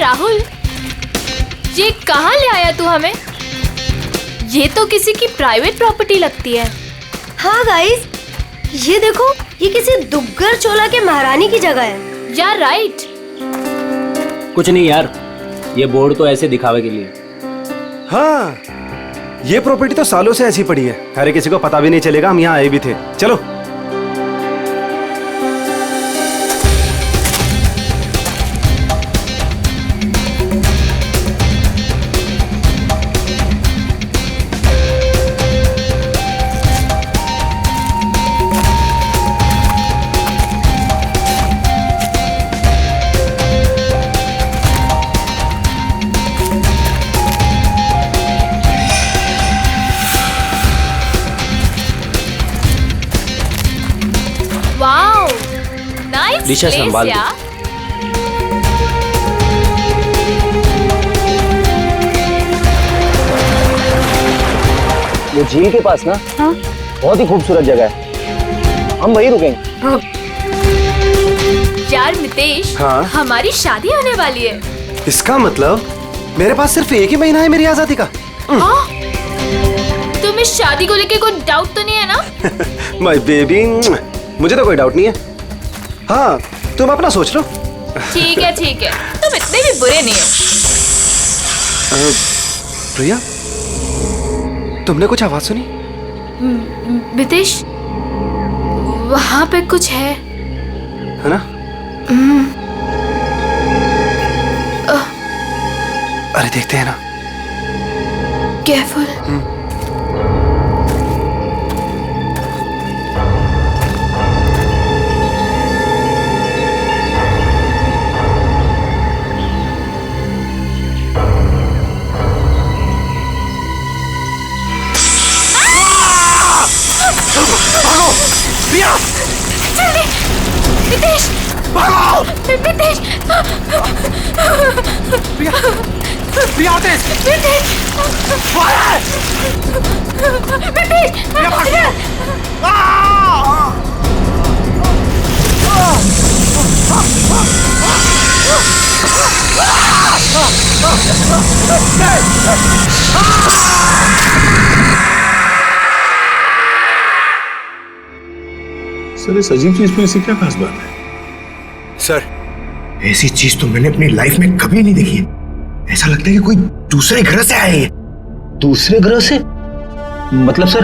राहुल, ये कहाँ ले आया तू हमें? ये तो किसी की प्राइवेट प्रॉपर्टी लगती है। हाँ गाइस, ये देखो, ये किसी दुग्गर चोला के महारानी की जगह है। यार राइट। कुछ नहीं यार, ये बोर्ड तो ऐसे दिखावे के लिए। हाँ, ये प्रॉपर्टी तो सालों से ऐसी पड़ी है, अरे किसी को पता भी नहीं चलेगा हम यहाँ आए भी थे। चलो। वाओ, नाइस दिशा प्लेस संभाल दो। यार। वो झील के पास ना, हाँ? बहुत ही खूबसूरत जगह है, हम वहीं रुकेंगे। हाँ। यार मितेश, हाँ? हमारी शादी होने वाली है। इसका मतलब मेरे पास सिर्फ एक ही महीना है मेरी आजादी का। हाँ? तुम्हें शादी को लेके कोई डाउट तो नहीं है ना? माय बेबी, मुझे तो कोई डाउट नहीं है। हाँ, तुम अपना सोच लो। ठीक है ठीक है, तुम इतने भी बुरे नहीं हो। प्रिया, तुमने कुछ आवाज सुनी? मितेश, वहाँ पे कुछ है ना? अरे देखते हैं ना। केयरफुल। प्रिया! जल्दी! मितेश! भागो! मितेश! प्रिया! प्रिया तेज! मितेश! मितेश! प्रिया भाग! सर, इस अजीब चीज में ऐसी क्या खास बात है? सर, ऐसी चीज तो मैंने अपनी लाइफ में कभी नहीं देखी है। ऐसा लगता है कि कोई दूसरे ग्रह से आए हैं। दूसरे ग्रह से? मतलब सर,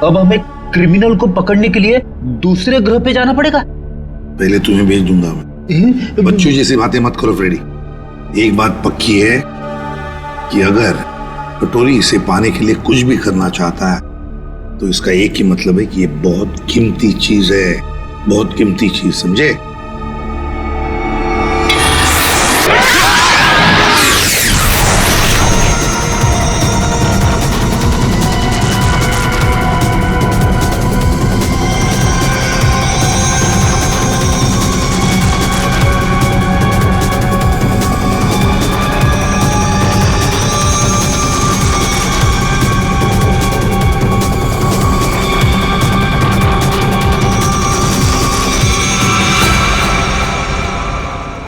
अब हमें क्रिमिनल को पकड़ने के लिए दूसरे ग्रह पे जाना पड़ेगा? पहले तुम्हें भेज दूंगा मैं। बच्चों जैसी बातें मत करो फ्रेडी। एक बात पक्की है कि अगर कटोरी इसे पाने के लिए कुछ भी करना चाहता है तो इसका एक ही मतलब है कि ये बहुत कीमती चीज है, बहुत कीमती चीज, समझे?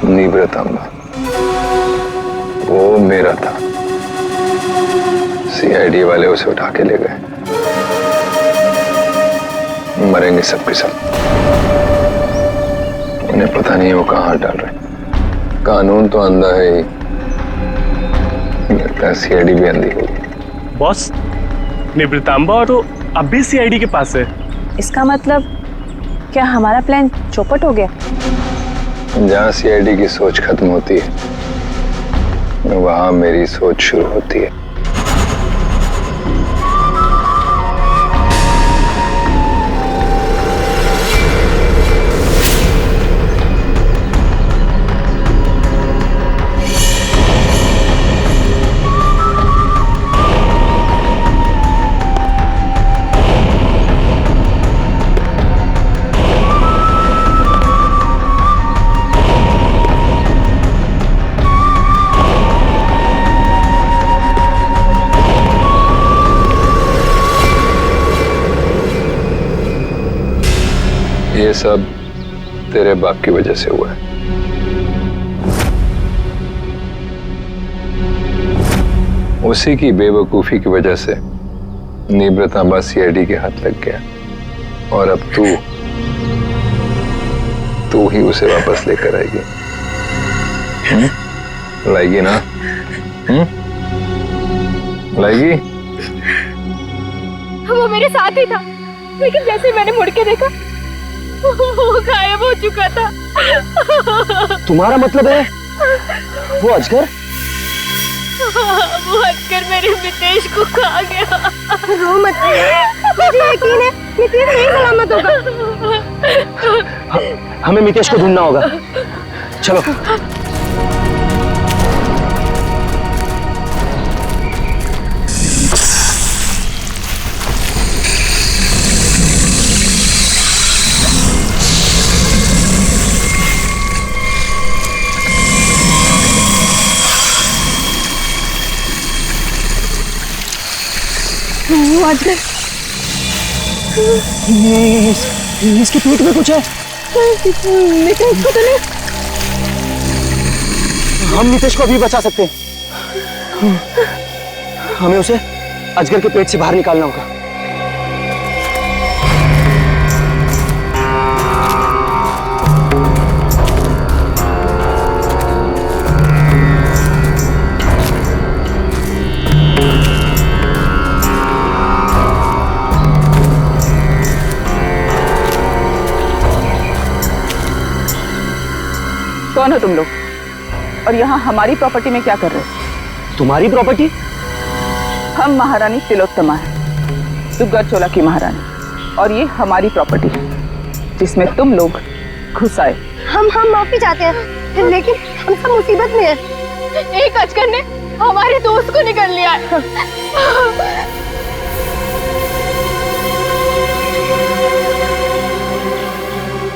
निवृतांबा, वो मेरा था। सीआईडी वाले उसे उठा के ले गए। मरेंगे सब के सब। उन्हें पता नहीं वो कहाँ डाल रहे। कानून तो अंधा है ही, लगता है सीआईडी भी अंधी होगी। बॉस, निवृतांबा तो अब भी सीआईडी के पास है। इसका मतलब क्या हमारा प्लान चौपट हो गया? जहाँ सीआईडी की सोच खत्म होती है, वहां मेरी सोच शुरू होती है। ये सब तेरे बाप की वजह से हुआ है। उसी की बेवकूफी की वजह से निवृतांबा सीआईडी के हाथ लग गया और अब तू ही उसे वापस लेकर आएगी। लाएगी ना? लाएगी? वो मेरे साथ ही था, लेकिन जैसे मैंने मुड़ के देखा वो गायब हो चुका था। तुम्हारा मतलब है वो अजगर? वो हटकर मेरे मितेश को खा गया। रो मत, मुझे यकीन है मितेश सही सलामत होगा। हमें मितेश को ढूंढना होगा, चलो। वो अजगर, इसके पेट में कुछ है। मितेश को तो नहीं। हम मितेश को अभी बचा सकते हैं। हमें उसे अजगर के पेट से बाहर निकालना होगा। कौन हो तुम लोग और यहाँ हमारी प्रॉपर्टी में क्या कर रहे हो? तुम्हारी प्रॉपर्टी? हम महारानी तिलोत्तमा है, दुग्गर चोला की महारानी, और ये हमारी प्रॉपर्टी है जिसमें तुम लोग घुस आए। हम माफी चाहते हैं, लेकिन हम सब मुसीबत में हैं। एक अजगर ने हमारे दोस्त को निकल लिया है।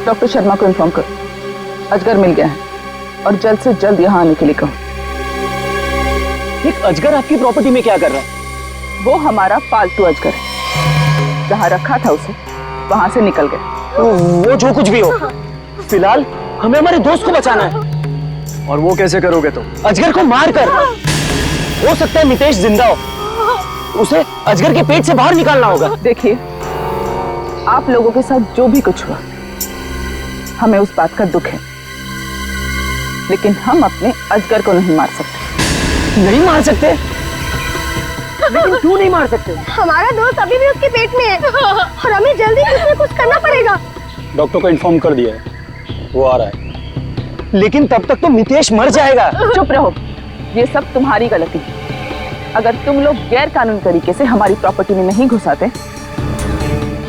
डॉक्टर शर्मा को इन्फॉर्म करो, अजगर मिल गया है और जल्द से जल्द यहाँ आने के लिए कहो। एक अजगर आपकी प्रॉपर्टी में क्या कर रहा है? वो हमारा पालतू अजगर है, जहाँ रखा था उसे वहां से निकल गया। वो जो कुछ भी हो, फिलहाल हमें हमारे दोस्त को बचाना है। और वो कैसे करोगे तुम? अजगर को मार कर। हो सकता है मितेश जिंदा हो, उसे अजगर के पेट से बाहर निकालना होगा। देखिए, आप लोगों के साथ जो भी कुछ हुआ हमें उस बात का दुख है, लेकिन हम अपने अजगर को नहीं मार सकते। नहीं मार सकते? लेकिन क्यों नहीं मार सकते? हमारा दोस्त अभी भी उसके पेट में है और हमें जल्दी कुछ न कुछ करना पड़ेगा। डॉक्टर को इन्फॉर्म कर दिया है, वो आ रहा है। लेकिन तब तक तो मितेश मर जाएगा। चुप रहो, ये सब तुम्हारी गलती है। अगर तुम लोग गैर कानूनी तरीके से हमारी प्रॉपर्टी में नहीं घुसाते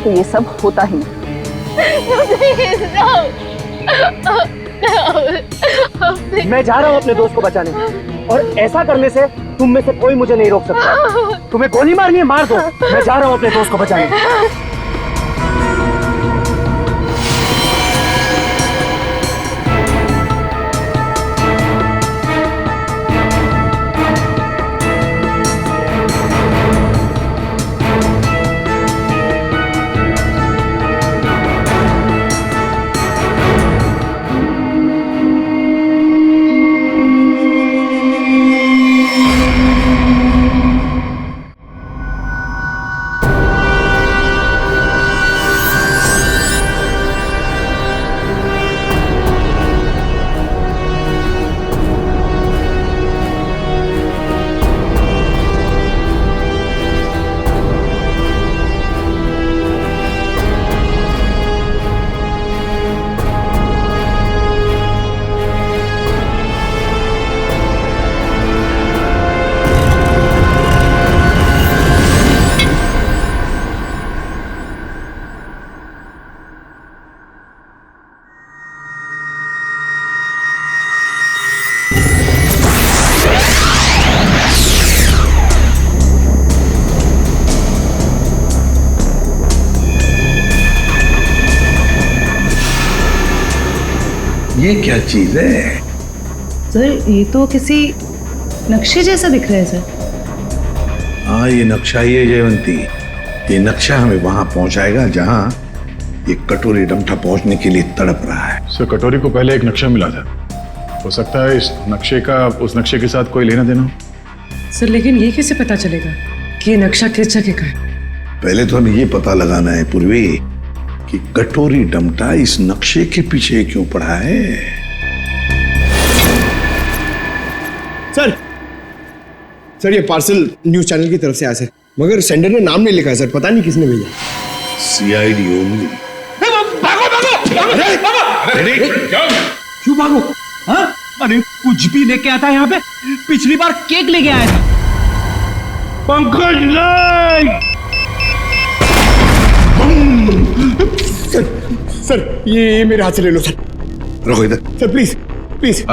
तो ये सब होता ही नहीं। मैं जा रहा हूँ अपने दोस्त को बचाने, और ऐसा करने से तुम में से कोई मुझे नहीं रोक सकता। तुम्हें गोली मारनी है, मार दो। मैं जा रहा हूँ अपने दोस्त को बचाने। ये क्या चीज है? सर, ये तो किसी नक्शे जैसा दिख रहा है सर। हाँ, ये नक्शा ही है जयवंती। ये नक्शा हमें वहां पहुंचाएगा जहां ये कटोरी डमठा पहुंचने के लिए तड़प रहा है। सर, कटोरी को पहले एक नक्शा मिला था, हो सकता है इस नक्शे का उस नक्शे के साथ कोई लेना देना हो। सर लेकिन ये कैसे पता चलेगा कि ये नक्शा किस जगह का है? पहले तो हमें ये पता लगाना है पूर्वी कि कटोरी डमटा इस नक्शे के पीछे क्यों पड़ा है। सर ये पार्सल न्यूज चैनल की तरफ से आया सर, मगर सेंडर ने नाम नहीं लिखा है सर, पता नहीं किसने भेजा। CID only. क्यों भागो? हाँ? अरे कुछ भी लेके आता है यहाँ पे। पिछली बार केक लेके आया था। पंकज नहीं। सर ये मेरे हाथ से ले लो सर। रखो इधर। Sir please please.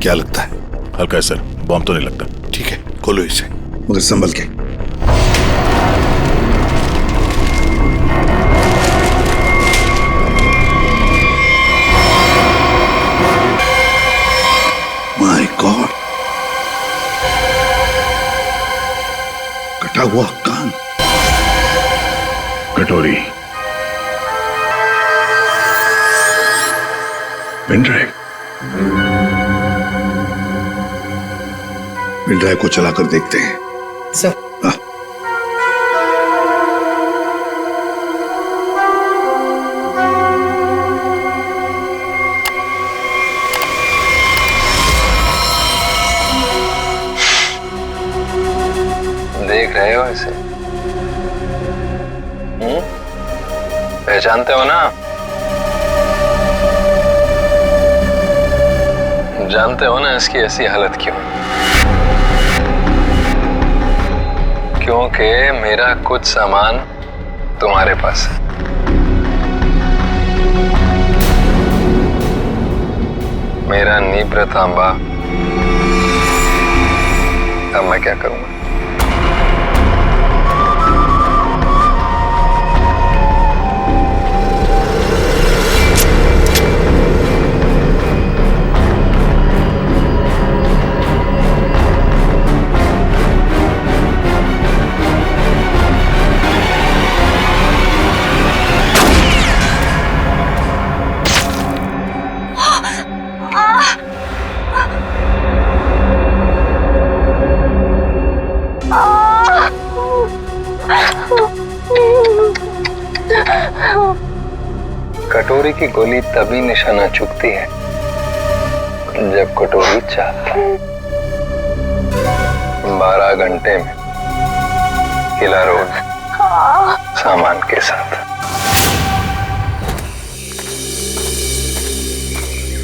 क्या लगता है? हल्का है सर, बॉम्ब तो नहीं लगता। ठीक है, खोलो इसे, मगर संभल के। माय गॉड, कटा हुआ कान। कटोरी, पेन ड्राइव। पेन ड्राइव को चलाकर देखते हैं। सर देख रहे हो इसे? पहचानते हो ना? जानते हो ना इसकी ऐसी हालत क्यों? क्योंकि मेरा कुछ सामान तुम्हारे पास है। मेरा नीब्र तांबा। अब मैं क्या करूंगा? कटोरी की गोली तभी निशाना चुकती है जब कटोरी चाहती है। 12 घंटे में किला रोड सामान के साथ।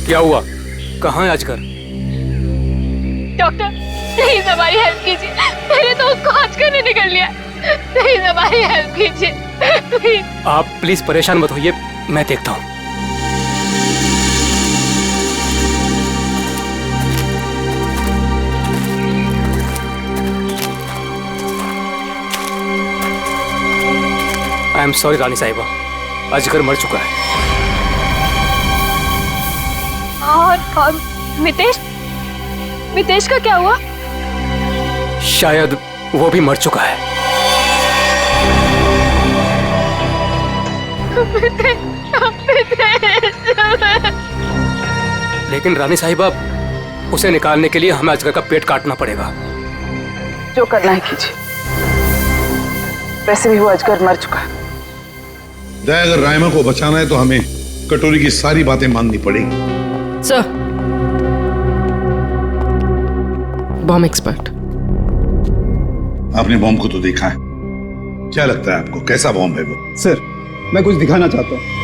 क्या हुआ? कहाँ है अजगर? डॉक्टर प्लीज हमारी हेल्प कीजिए। मैंने तो उसको आजकल ने निकल लिया। प्लीज हमारी हेल्प कीजिए प्लीज। आप प्लीज परेशान मत होइए, मैं देखता हूँ। आई एम सॉरी रानी साहिबा, अजगर मर चुका है। और मितेश का क्या हुआ? शायद वो भी मर चुका है। लेकिन रानी साहिबा, उसे निकालने के लिए हमें अजगर का पेट काटना पड़ेगा। जो करना है कीजिए, वैसे भी वो अजगर मर चुका है। दया, अगर रायमा को बचाना है तो हमें कटोरी की सारी बातें माननी पड़ेगी। Sir, bomb expert. आपने बॉम्ब को तो देखा है, क्या लगता है आपको कैसा बॉम्ब है वो? सर मैं कुछ दिखाना चाहता हूँ।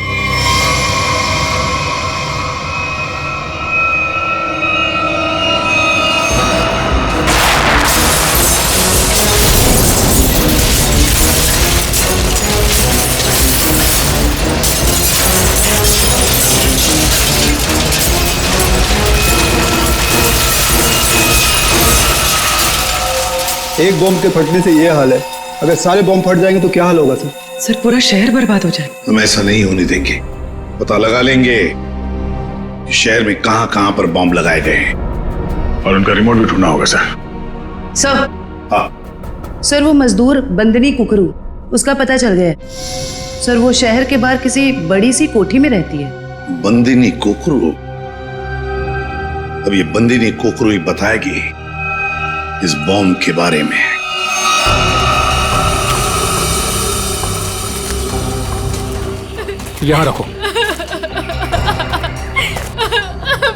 एक बॉम्ब के फटने से ये हाल है, अगर सारे बॉम्ब फट जाएंगे तो क्या हाल होगा सर? सर पूरा शहर बर्बाद हो जाएगा। हम ऐसा नहीं होने देंगे, पता लगा लेंगे कि शहर में कहां कहां पर बॉम्ब लगाए गए हैं। और उनका रिमोट भी ढूंढना होगा सर। सर, हाँ सर वो मजदूर बंदनी कुकरू, उसका पता चल गया है। सर वो शहर के बाहर किसी बड़ी सी कोठी में रहती है। बंदिनी कुकरू? अब ये बंदिनी कोकरू ही बताएगी इस बॉम्ब के बारे में। यहाँ रखो।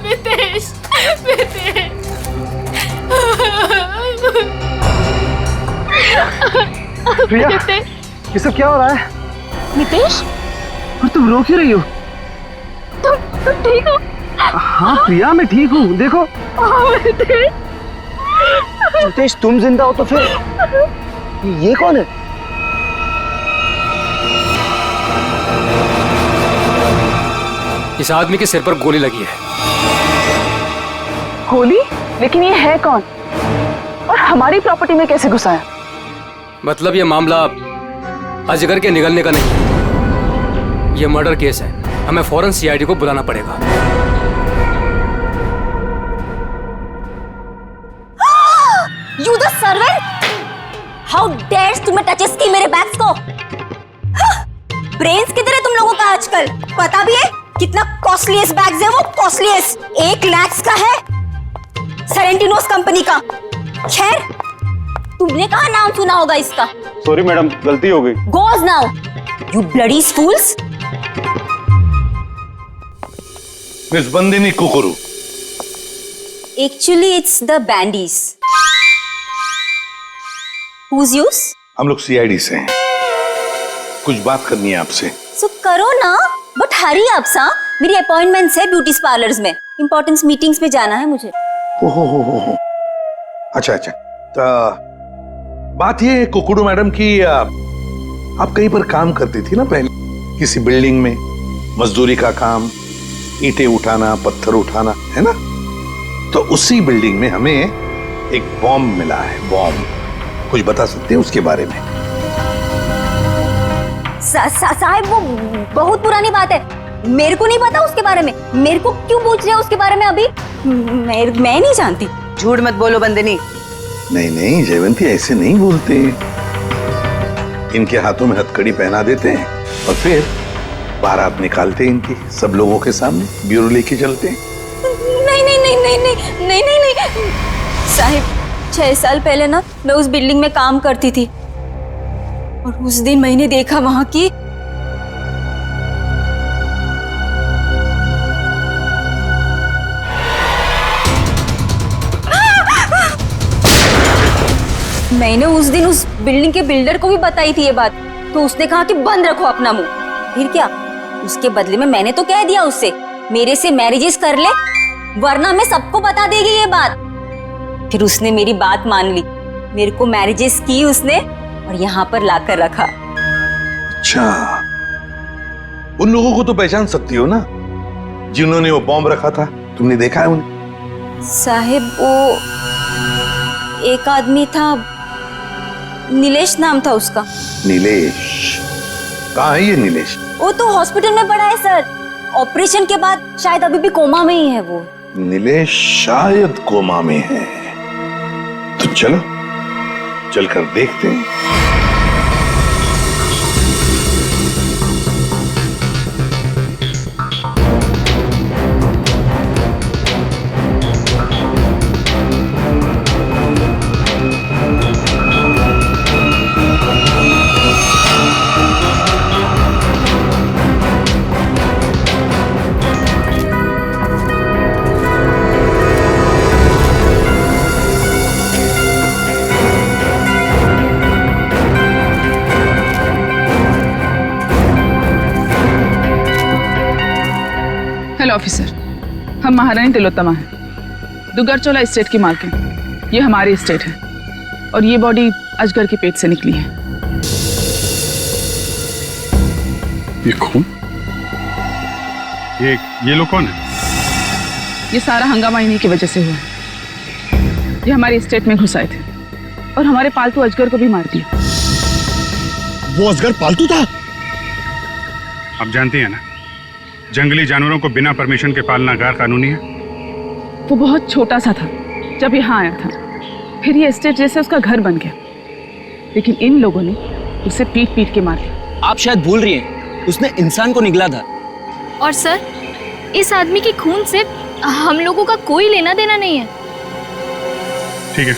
मितेश, मितेश। प्रिया, ये सब क्या हो रहा है? मितेश, और तुम रो क्यों रही हो? तुम ठीक हो? हाँ प्रिया, मैं ठीक हूँ। देखो मितेश, तुम जिंदा हो तो फिर ये कौन है? इस आदमी के सिर पर गोली लगी है। गोली? लेकिन ये है कौन और हमारी प्रॉपर्टी में कैसे घुसा है? मतलब ये मामला अजगर के निगलने का नहीं, ये मर्डर केस है। हमें फौरन सीआईडी को बुलाना पड़ेगा। You the servant! How dares तुम्हें टचेस की मेरे बैग्स को? ब्रेन्स किधर है तुम लोगों का आजकल? पता भी है कितना कॉस्टलीस्ट बैग्स है वो? कॉस्टलीस्ट 1 लाख का है, सेरेंटिनोस कंपनी का। खैर, तुमने कहाँ नाम सुना होगा इसका? सॉरी मैडम, गलती हो गई। Goes now, you bloody fools! Miss Bandini Kukuru. Actually, it's the bandies. Who's yours? हम लोग सीआईडी से हैं, कुछ बात करनी है आपसे। So करो ना, बट हरी आप सा, मेरी अपॉइंटमेंट्स है ब्यूटी पार्लर्स में, इंपॉर्टेंट मीटिंग्स में जाना है मुझे। ओहो, अच्छा अच्छा। तो बात ये कुकुडू मैडम की, आप कहीं पर काम करती थी ना पहले, किसी बिल्डिंग में मजदूरी का काम, ईंटें उठाना, पत्थर उठाना, है ना? तो उसी बिल्डिंग में हमें एक बॉम्ब मिला है। बॉम्ब, कुछ बता सकते हैं उसके बारे में? साहब, वो बहुत पुरानी बात है, मेरे को नहीं पता उसके बारे में। मेरे को क्यों पूछ रहे हो उसके बारे में अभी? मैं नहीं जानती। झूठ मत बोलो बंदिनी। नहीं नहीं जयवंती, ऐसे नहीं बोलते। इनके हाथों में हथकड़ी पहना देते हैं और फिर बारात निकालते हैं इनकी, सब लोगों के सामने ब्यूरो लेके चलते हैं। नहीं नहीं नहीं नहीं नहीं नहीं नहीं नहीं साहिब, 6 साल पहले ना मैं उस बिल्डिंग में काम करती थी और उस दिन मैंने देखा वहां की मैंने उस दिन उस बिल्डिंग के बिल्डर को भी बताई थी ये बात, तो उसने कहा कि बंद रखो अपना मुंह। फिर क्या, उसके बदले में मैंने तो कह दिया उससे मेरे से मैरिजेस कर ले, वरना मैं सबको बता देगी ये बात। फिर उसने मेरी बात मान ली, मेरे को मैरिजेस की उसने और यहाँ पर लाकर रखा। अच्छा, उन लोगों को तो पहचान सकती हो ना जिन्होंने वो बॉम्ब रखा था? तुमने देखा है उन्हें? साहिब, वो एक आदमी था, नीलेश नाम था उसका। नीलेश? कहाँ है ये नीलेश? वो तो हॉस्पिटल में पड़ा है सर, ऑपरेशन के बाद शायद अभी भी कोमा में ही है वो। नीलेश शायद कोमा में है, तो चलो चलकर देखते हैं। हेलो ऑफिसर, हम महारानी तिलोत्तमा हैं, दुगरचोला एस्टेट की मालकिन। ये हमारी एस्टेट है और ये बॉडी अजगर के पेट से निकली है। ये खून? ये लोग कौन है? ये सारा हंगामा इन्हीं की वजह से हुआ है। ये हमारी एस्टेट में घुस आए थे और हमारे पालतू अजगर को भी मार दिया। वो अजगर पालतू था? आप जानती हैं ना, जंगली जानवरों को बिना परमिशन के पालना गैर कानूनी है। वो बहुत छोटा सा था जब यहाँ आया था, फिर ये एस्टेट जैसे उसका घर बन गया, लेकिन इन लोगों ने उसे पीट पीट के मार दिया। आप शायद भूल रही हैं, उसने इंसान को निगला था। और सर, इस आदमी के खून से हम लोगों का कोई लेना देना नहीं है। ठीक है,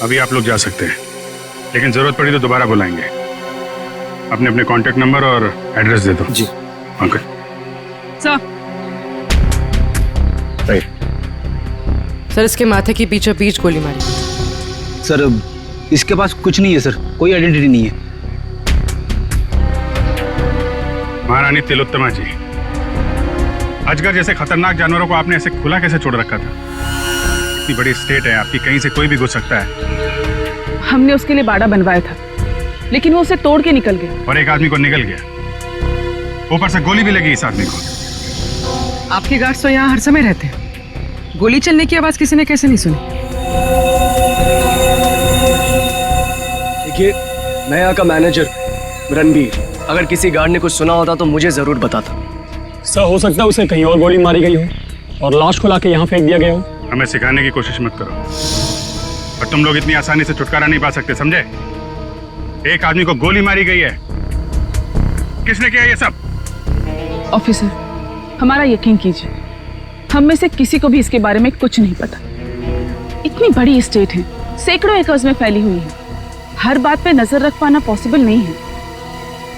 अभी आप लोग जा सकते हैं, लेकिन जरूरत पड़ी तो दोबारा बुलाएंगे। अपने अपने कांटेक्ट नंबर और एड्रेस दे दो। जी ओके सर। सर इसके माथे के बीचों बीच गोली मारी। सर इसके पास कुछ नहीं है सर, कोई आइडेंटिटी नहीं है। महारानी तिलोत्तमा जी, अजगर जैसे खतरनाक जानवरों को आपने ऐसे खुला कैसे छोड़ रखा था? इतनी बड़ी स्टेट है आपकी, कहीं से कोई भी घुस सकता है। हमने उसके लिए बाड़ा बनवाया था, लेकिन वो उसे तोड़ के निकल गया। और एक आदमी को निकल गया, ऊपर से गोली भी लगी इस आदमी को। आपके गार्ड्स तो यहाँ हर समय रहते हैं, गोली चलने की आवाज किसी ने कैसे नहीं सुनी? देखिए, मैं यहाँ का मैनेजर रणबीर, अगर किसी गार्ड ने कुछ सुना होता तो मुझे जरूर बताता। सर हो सकता है उसे कहीं और गोली मारी गई हो और लाश को लाके यहाँ फेंक दिया गया हो। हमें सिखाने की कोशिश मत करो, और तुम लोग इतनी आसानी से छुटकारा नहीं पा सकते, समझे? एक आदमी को गोली मारी गई है, किसने किया ये सब? ऑफिसर, हमारा यकीन कीजिए, हम में से किसी को भी इसके बारे में कुछ नहीं पता। इतनी बड़ी स्टेट है, सैकड़ों एकर्स में फैली हुई है, हर बात पे नजर रख पाना पॉसिबल नहीं है।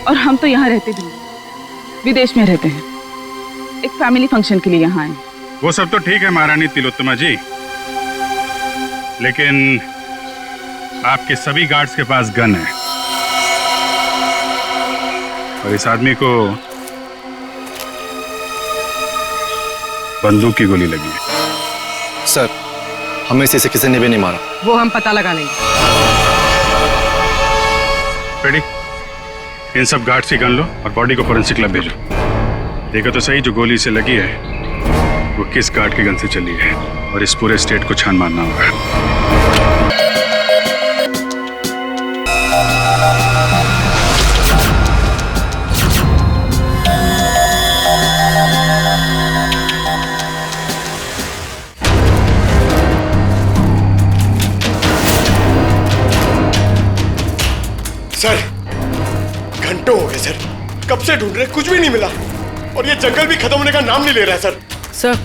और हम तो यहाँ रहते भी नहीं, विदेश में रहते हैं, एक फैमिली फंक्शन के लिए यहाँ आए। वो सब तो ठीक है महारानी तिलोत्तमा जी, लेकिन आपके सभी गार्ड्स के पास गन है, और इस आदमी को बंदूक की गोली लगी है। सर, हमें से किसी ने भी नहीं मारा। वो हम पता लगा लेंगे। रेडी? इन सब गार्ड्स की गन लो और बॉडी को फोरेंसिक लैब भेजो। देखो तो सही, जो गोली से लगी है वो किस गार्ड की गन से चली है, और इस पूरे स्टेट को छान मारना होगा। सर, घंटों हो गए सर, कब से ढूंढ रहे, कुछ भी नहीं मिला, और ये जंगल भी खत्म होने का नाम नहीं ले रहा है सर। सर,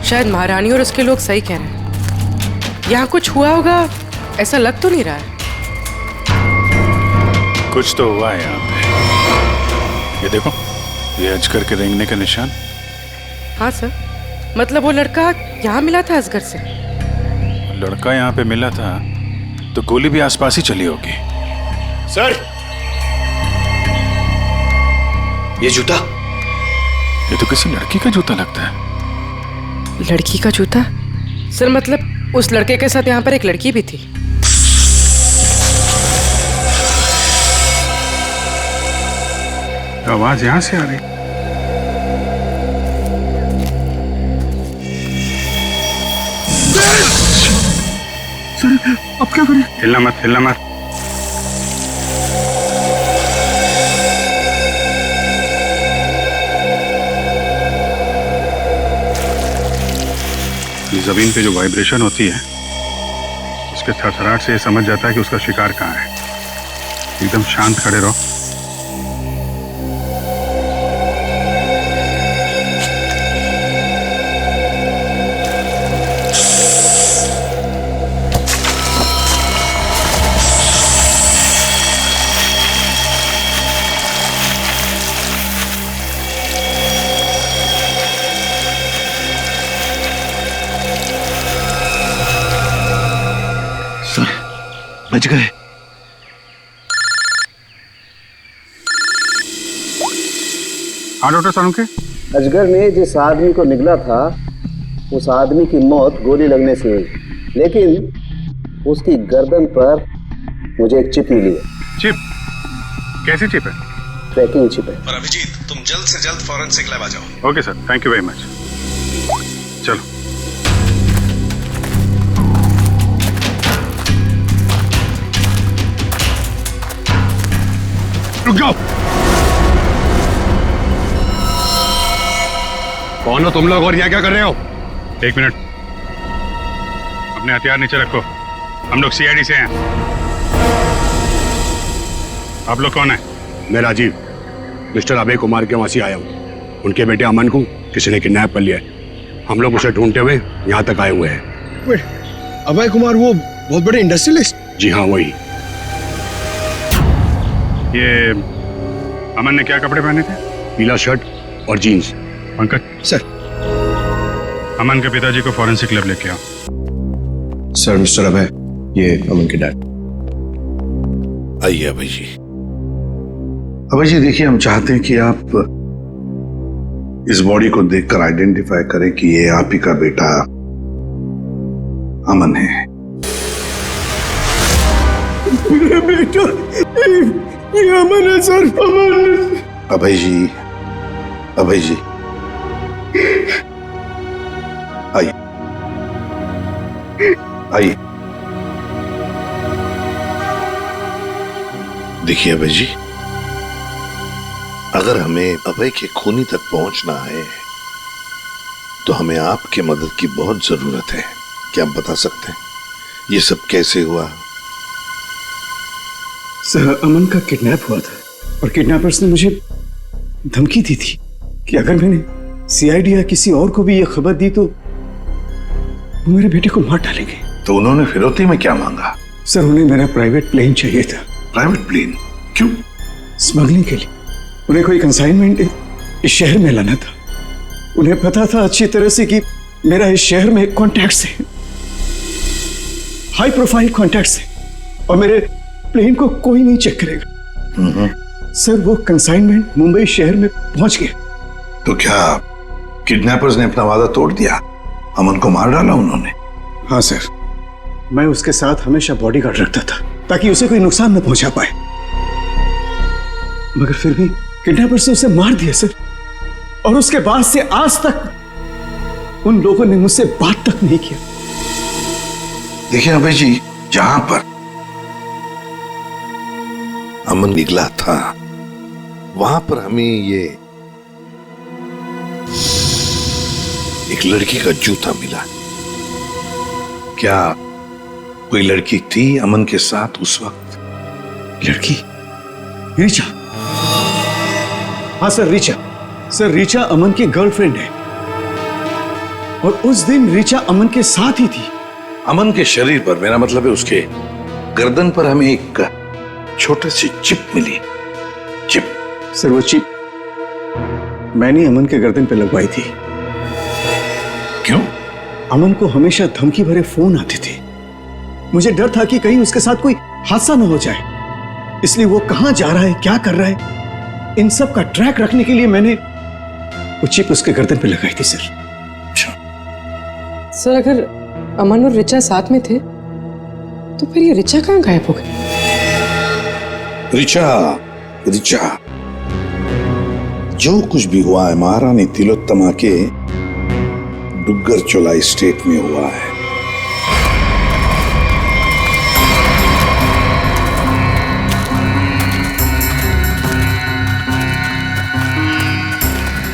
शायद महारानी और उसके लोग सही कह रहे हैं, यहाँ कुछ हुआ होगा, ऐसा लग तो नहीं रहा है। कुछ तो हुआ है यहाँ पे। ये देखो, ये अजगर के रेंगने का निशान। हाँ सर, मतलब वो लड़का यहाँ मिला था अजगर से। लड़का यहाँ पे मिला था तो गोली भी आसपास ही चली होगी। सर, ये जूता? ये तो किसी लड़की का जूता लगता है। लड़की का जूता? सर मतलब उस लड़के के साथ यहाँ पर एक लड़की भी थी। आवाज यहाँ से आ रही। सर, अब क्या करें? हिलना मत, हिलना मत। जमीन पे जो वाइब्रेशन होती है उसके थरथराहट से ये समझ जाता है कि उसका शिकार कहाँ है। एकदम शांत खड़े रहो। बच गए। हाँ डॉक्टर सालुंके। अजगर ने जिस आदमी को निगला था उस आदमी की मौत गोली लगने से हुई, लेकिन उसकी गर्दन पर मुझे एक चिप मिली है। चिप? कैसी चिप है? ट्रैकिंग चिप है। और अभिजीत, तुम जल्द से जल्द फॉरेंसिक लैब आ जाओ। Okay sir, thank you very much. चलो। रुक जाओ। कौन हो तुम लोग और यहाँ क्या कर रहे हो? एक मिनट, अपने हथियार नीचे रखो। हम लोग सीआईडी से हैं। आप लोग कौन है? मैं राजीव, मिस्टर अभय कुमार के वहां से आया हूँ। उनके बेटे अमन को किसी ने किडनैप कर लिया है। हम लोग उसे ढूंढते हुए यहाँ तक आए हुए हैं। अभय कुमार वो बहुत बड़े इंडस्ट्रियलिस्ट? जी हाँ, वही। ये अमन ने क्या कपड़े पहने थे? पीला शर्ट और जीन्स। पंकज सर। अमन के पिताजी को फॉरेंसिक लैब लेके आओ। सर, मिस्टर अभय, ये अमन के डैड। आइए अभय जी। अभय जी देखिए, हम चाहते हैं कि आप इस बॉडी को देखकर आइडेंटिफाई करें कि ये आप ही का बेटा अमन है। मेरा बेटा, ये अमन है सर, अमन। अभय जी, अभय जी आइए आइए। देखिए अभय जी, अगर हमें अभय के खूनी तक पहुंचना है तो हमें आपकी मदद की बहुत जरूरत है। क्या आप बता सकते हैं ये सब कैसे हुआ? सर, अमन का किडनैप हुआ था और किडनैपर्स ने मुझे धमकी दी थी कि अगर मैंने सीआईडी या किसी और को भी ये खबर दी तो वो मेरे बेटे को मार डालेंगे। तो उन्होंने फिरौती में क्या मांगा? सर, उन्हें मेरा प्राइवेट प्लेन चाहिए था। Private plane? क्यों? स्मगलिंग के लिए। उन्हें कोई कंसाइनमेंट इस शहर में लाना था। उन्हें पता था अच्छी तरह से कि मेरा इस शहर में कॉन्टैक्ट्स है, हाई प्रोफाइल कॉन्टैक्ट्स है, और मेरे प्लेन को कोई नहीं चेक करेगा। सर, वो कंसाइनमेंट मुंबई शहर में पहुंच गया। तो क्या किडनैपर्स ने अपना वादा तोड़ दिया? अमन को मार डाला उन्होंने? हाँ सर, मैं उसके साथ हमेशा बॉडीगार्ड रखता था ताकि उसे कोई नुकसान न पहुंचा पाए, मगर फिर भी किडनैपर्स ने उसे मार दिया सर। और उसके बाद से आज तक उन लोगों ने मुझसे बात तक नहीं किया। देखिए अभय जी, जहां पर अमन निकला था वहां पर हमें ये एक लड़की का जूता मिला। क्या कोई लड़की थी अमन के साथ उस वक्त? लड़की? रीचा? हाँ सर, रीचा। सर, रीचा अमन की गर्लफ्रेंड है और उस दिन रीचा अमन के साथ ही थी। अमन के शरीर पर, मेरा मतलब है उसके गर्दन पर, हमें एक छोटी सी चिप मिली। चिप? सर, वो चिप मैंने अमन के गर्दन पे लगवाई थी। क्यों? अमन को हमेशा धमकी भरे फोन आते थे। मुझे डर था कि कहीं उसके साथ कोई हादसा न हो जाए, इसलिए वो कहां जा रहा है, क्या कर रहा है, इन सब का ट्रैक रखने के लिए मैंने वो चिप उसके गर्दन पे लगाई थी सर। सर, अगर अमन और रिचा साथ में थे तो फिर ये रिचा कहाँ गायब हो गई? रिचा, रिचा, जो कुछ भी हुआ है महारानी तिलोत्तमा के डुग्गर चोलाई स्टेट में हुआ है।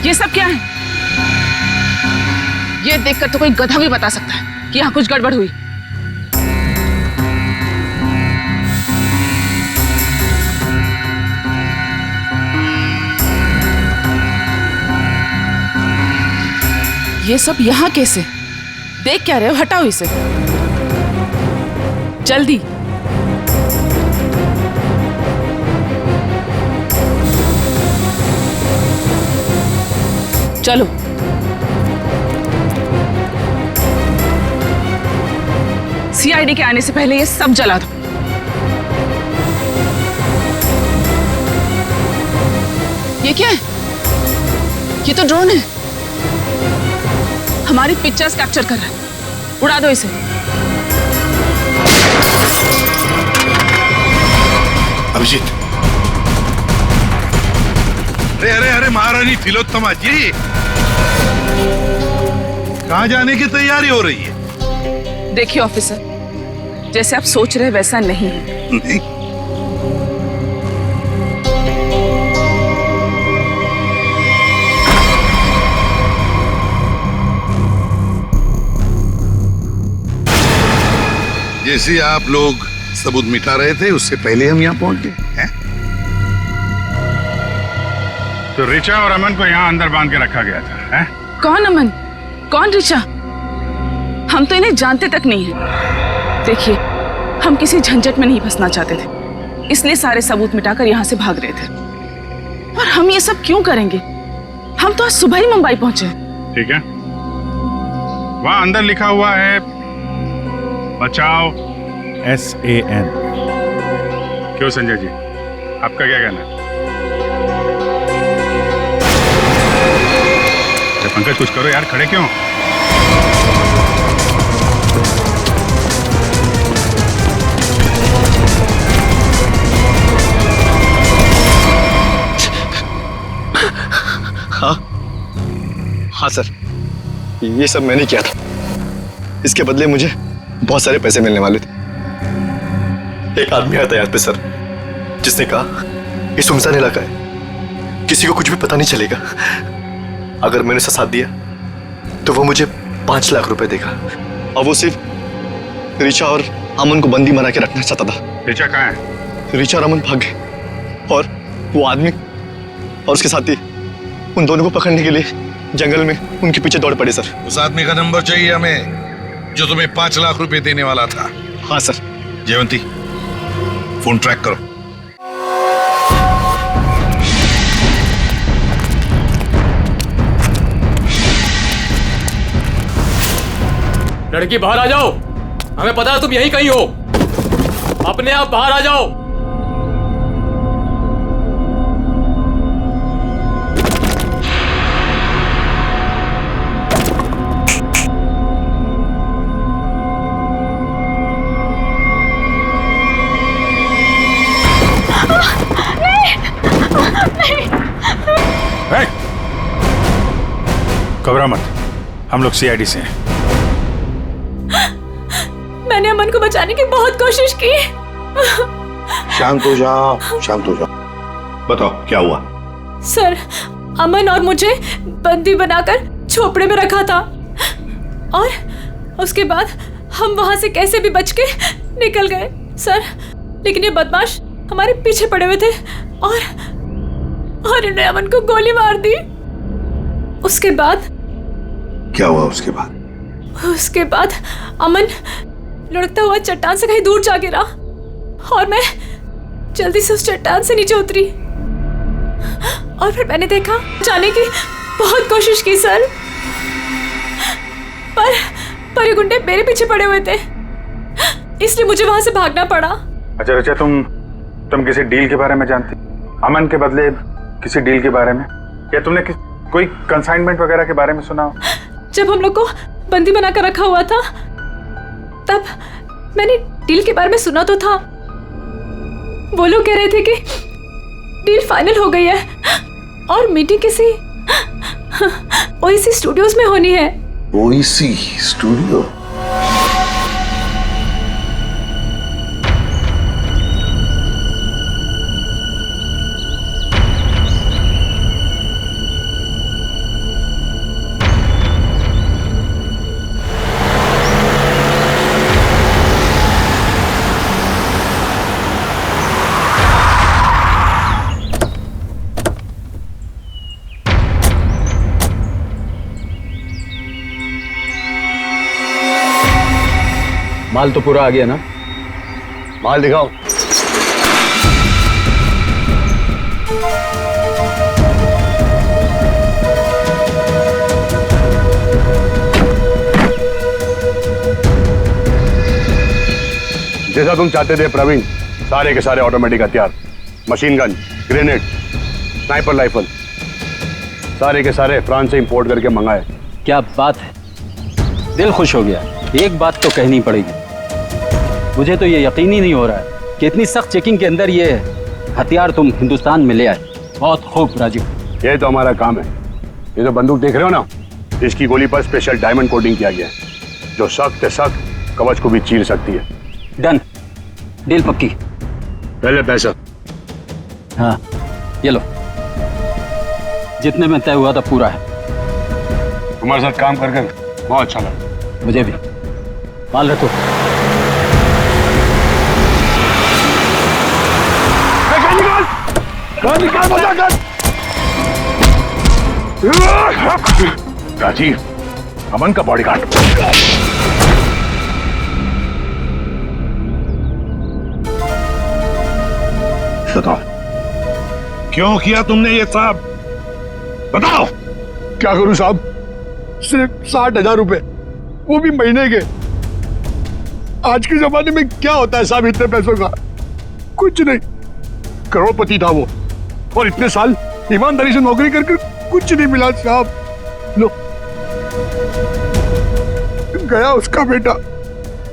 ये सब क्या है? ये देखकर तो कोई गधा भी बता सकता है कि यहाँ कुछ गड़बड़ हुई। ये सब यहाँ कैसे? देख क्या रहे हो? हटाओ इसे जल्दी। चलो। सीआईडी के आने से पहले ये सब जला दो। ये क्या है? ये तो ड्रोन है, हमारी पिक्चर्स कैप्चर कर रहा है। उड़ा दो इसे। अभिजीत। अरे अरे अरे महारानी तिलोत्तमा जी, कहाँ जाने की तैयारी हो रही है? देखिए ऑफिसर, जैसे आप सोच रहे वैसा नहीं है। नहीं। जैसे आप लोग सबूत मिटा रहे थे उससे पहले हम यहाँ पहुंच गए हैं। तो रिचा और अमन को यहाँ अंदर बांध के रखा गया था, हैं? कौन अमन? कौन ऋचा? हम तो इन्हें जानते तक नहीं है। देखिए, हम किसी झंझट में नहीं फंसना चाहते थे, इसलिए सारे सबूत मिटाकर यहाँ से भाग रहे थे। और हम ये सब क्यों करेंगे? हम तो आज सुबह ही मुंबई पहुंचे। ठीक है, वहां अंदर लिखा हुआ है बचाओ SAN। क्यों संजय जी, आपका क्या कहना है? पंकज कुछ करो यार, खड़े क्यों? हाँ सर, ये सब मैंने किया था। इसके बदले मुझे बहुत सारे पैसे मिलने वाले थे। एक आदमी आया था यहाँ पे सर, जिसने कहा ये सुनसान इलाका है, किसी को कुछ भी पता नहीं चलेगा। अगर मैंने उसका साथ दिया तो वो मुझे 5 लाख रुपए देगा। और वो सिर्फ ऋचा और अमन को बंदी बना के रखना चाहता था। ऋचा कहाँ है? ऋचा और अमन भाग गए और वो आदमी और उसके साथी उन दोनों को पकड़ने के लिए जंगल में उनके पीछे दौड़ पड़े सर। उस आदमी का नंबर चाहिए हमें, जो तुम्हें 5 लाख रुपए देने वाला था। हाँ सर। जयवंती, फोन ट्रैक करो। लड़की बाहर आ जाओ, हमें पता है तुम यहीं कहीं हो। अपने आप बाहर आ जाओ। घबरा मत, हम लोग CID से हैं। मैंने अमन को बचाने की बहुत कोशिश की। शांत हो जाओ, शांत हो जाओ। बताओ क्या हुआ? सर, अमन और मुझे बंदी बनाकर झोपड़े में रखा था और उसके बाद हम वहां से कैसे भी बच के निकल गए सर। लेकिन ये बदमाश हमारे पीछे पड़े हुए थे और इन्होंने अमन को गोली मार दी। उसके बाद क्या हुआ? उसके बाद अमन लुढ़कता हुआ चट्टान से कहीं दूर जा गिरा और मैं जल्दी से उस चट्टान से नीचे उतरी और फिर मैंने देखा, जाने की बहुत कोशिश की सर, पर ये गुंडे मेरे पीछे पड़े हुए थे, इसलिए मुझे वहां से भागना पड़ा। अच्छा ऋचा, तुम किसी डील के बारे में जानती? अमन के बदले किसी डील के बारे में? या तुमने कोई कंसाइनमेंट वगैरह के बारे में सुना? जब हम लोग को बंदी बनाकर रखा हुआ था तब मैंने डील के बारे में सुना तो था। वो लोग कह रहे थे कि डील फाइनल हो गई है और मीटिंग किसी OEC स्टूडियोज में होनी है। OEC studio? माल तो पूरा आ गया ना? माल दिखाओ। जैसा तुम चाहते थे प्रवीण, सारे के सारे ऑटोमेटिक हथियार, machine gun, grenade, sniper rifle, सारे के सारे फ्रांस से इंपोर्ट करके मंगाए। क्या बात है, दिल खुश हो गया। एक बात तो कहनी पड़ेगी, मुझे तो ये यकीन ही नहीं हो रहा है कि इतनी सख्त चेकिंग के अंदर ये हथियार तुम हिंदुस्तान में ले आए। बहुत खूब राजीव, ये तो हमारा काम है। ये जो बंदूक देख रहे हो ना, इसकी गोली पर स्पेशल डायमंड कोटिंग किया गया है, जो सख्त से सख्त कवच को भी चीर सकती है। डन, डील पक्की। पहले पैसा। हाँ ये लो, जितने में तय हुआ था पूरा है। तुम्हारे साथ काम करके बहुत अच्छा लगा। मुझे भी। माल रखो। राजीव, अमन का बॉडीगार्ड। बताओ क्यों किया तुमने ये सब? बताओ। क्या करूं साहब, सिर्फ 60,000 रुपए, वो भी महीने के। आज के जमाने में क्या होता है साहब इतने पैसों का? कुछ नहीं। करोड़पति था वो, और इतने साल ईमानदारी से नौकरी करके कुछ नहीं मिला साहब। लो, गया उसका बेटा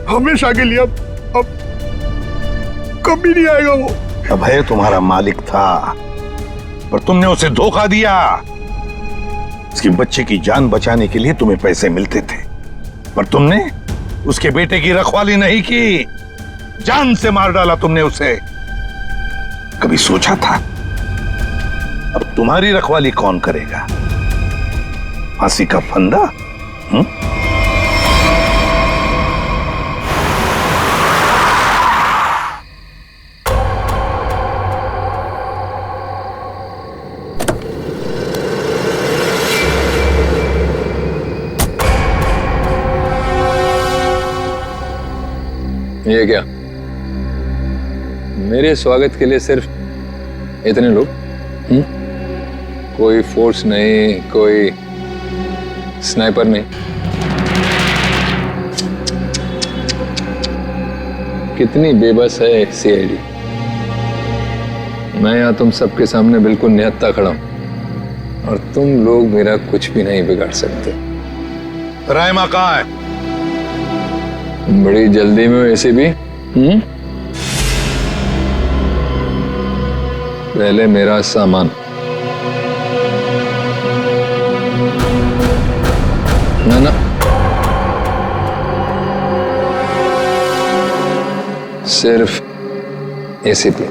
हमेशा के लिए। अब कभी नहीं आएगा वो। अभय तुम्हारा मालिक था, पर तुमने उसे धोखा दिया। उसके बच्चे की जान बचाने के लिए तुम्हें पैसे मिलते थे, पर तुमने उसके बेटे की रखवाली नहीं की, जान से मार डाला तुमने उसे। कभी सोचा था अब तुम्हारी रखवाली कौन करेगा? फांसी का फंदा? ये क्या? मेरे स्वागत के लिए सिर्फ इतने लोग? कोई फोर्स नहीं, कोई स्नाइपर नहीं? कितनी बेबस है सीआईडी। मैं यहाँ तुम सबके सामने बिल्कुल निहत्था खड़ा हूं, और तुम लोग मेरा कुछ भी नहीं बिगाड़ सकते। रायमा कहाँ है? बड़ी जल्दी में वैसे भी। पहले मेरा सामान। ना सिर्फ एसीपी।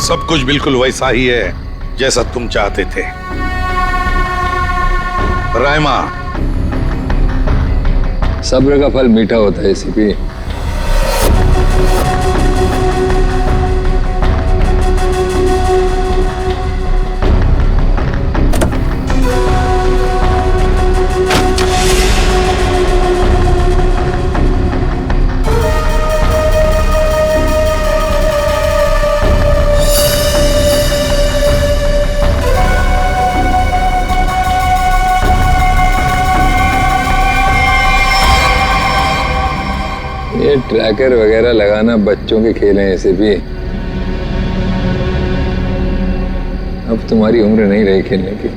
सब कुछ बिल्कुल वैसा ही है जैसा तुम चाहते थे। रायमा, सब्र का फल मीठा होता है एसीपी। ये ट्रैकर वगैरह लगाना बच्चों के खेल हैं ऐसे भी। अब तुम्हारी उम्र नहीं रही खेलने की।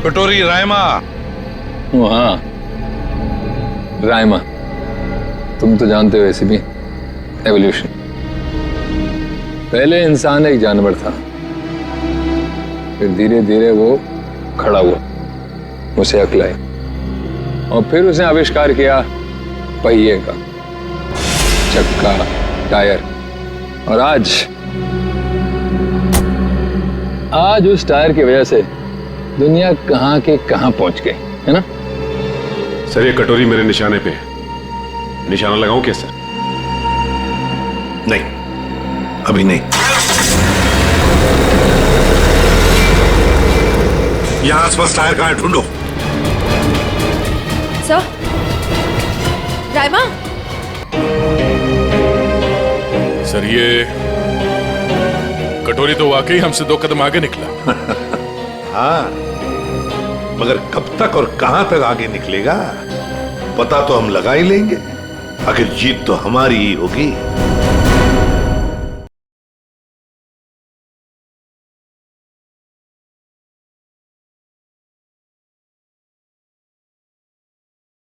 कटोरी रायमा। हाँ, रायमा। तुम तो जानते हो ऐसे भी, एवोल्यूशन। पहले इंसान एक जानवर था, फिर धीरे धीरे वो खड़ा हुआ, उसे अक्ल आई, और फिर उसने आविष्कार किया पहिए का, चक्का, टायर, और आज उस टायर की वजह से दुनिया कहां के कहां पहुंच गई है ना? सर, ये कटोरी मेरे निशाने पे है, निशाना लगाऊं क्या सर? नहीं, अभी नहीं। यहां आसपास टायर कहां है, ढूंढो। सर, रायमा। सर, ये कटोरी तो वाकई हमसे 2 कदम आगे निकला। हाँ, मगर कब तक और कहां तक आगे निकलेगा पता तो हम लगा ही लेंगे। आखिर जीत तो हमारी ही होगी।